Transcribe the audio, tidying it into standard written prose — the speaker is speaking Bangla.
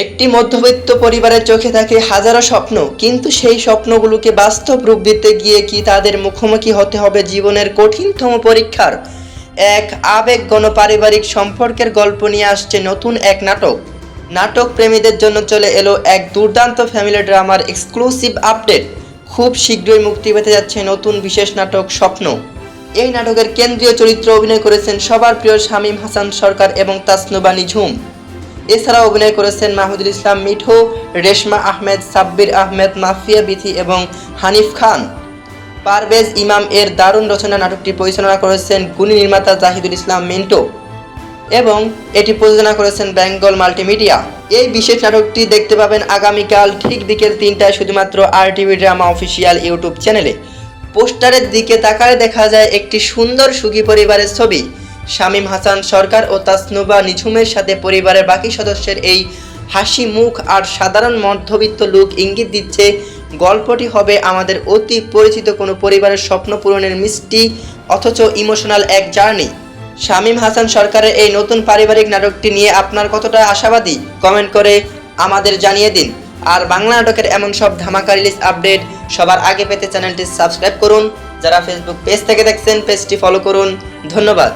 একটি মধ্যবিত্ত পরিবারের চোখে থাকে হাজারো স্বপ্ন, কিন্তু সেই স্বপ্নগুলোকে বাস্তব রূপ দিতে গিয়ে কি তাদের মুখোমুখি হতে হবে জীবনের কঠিনতম পরীক্ষার? এক আবেগঘন পারিবারিক সম্পর্কের গল্প নিয়ে আসছে নতুন এক নাটক। নাটক প্রেমীদের জন্য চলে এলো এক দুর্দান্ত ফ্যামিলি ড্রামার এক্সক্লুসিভ আপডেট। খুব শীঘ্রই মুক্তি পেতে যাচ্ছে নতুন বিশেষ নাটক স্বপ্ন। এই নাটকের কেন্দ্রীয় চরিত্রে অভিনয় করেছেন সবার প্রিয় শামীম হাসান সরকার এবং তাসনুবা নিঝুম। এছাড়াও অভিনয় করেছেন মাহমুদুল ইসলাম মিঠু, রেশমা আহমেদ, সাব্বির আহমেদ, মাফিয়া বিথি এবং হানিফ খান। পারভেজ ইমাম এর দারুণ রচনা নাটকটি পরিচালনা করেছেন গুণী নির্মাতা জাহিদুল ইসলাম মিন্টু এবং এটি প্রযোজনা করেছেন বেঙ্গল মাল্টিমিডিয়া। এই বিশেষ নাটকটি দেখতে পাবেন আগামীকাল ঠিক বিকেল ৩টায় শুধুমাত্র RTV ড্রামা অফিসিয়াল ইউটিউব চ্যানেলে। পোস্টারের দিকে তাকালে দেখা যায় একটি সুন্দর সুখী পরিবারের ছবি। শামীম হাসান সরকার ও তাসনুবা নিঝুমের সাথে পরিবারের বাকি সদস্যের এই হাসি মুখ আর সাধারণ মধ্যবিত্ত লুক ইঙ্গিত দিচ্ছে গল্পটি হবে আমাদের অতি পরিচিত কোনো পরিবারের স্বপ্ন পূরণের মিষ্টি অথচ ইমোশনাল এক জার্নি। শামীম হাসান সরকারের এই নতুন পারিবারিক নাটকটি নিয়ে আপনার কতটা আশাবাদী কমেন্ট করে আমাদের জানিয়ে দিন। আর বাংলা নাটকের এমন সব ধামাকা রিলিজ আপডেট সবার আগে পেতে চ্যানেলটি সাবস্ক্রাইব করুন। যারা ফেসবুক পেজ থেকে দেখছেন পেজটি ফলো করুন। ধন্যবাদ।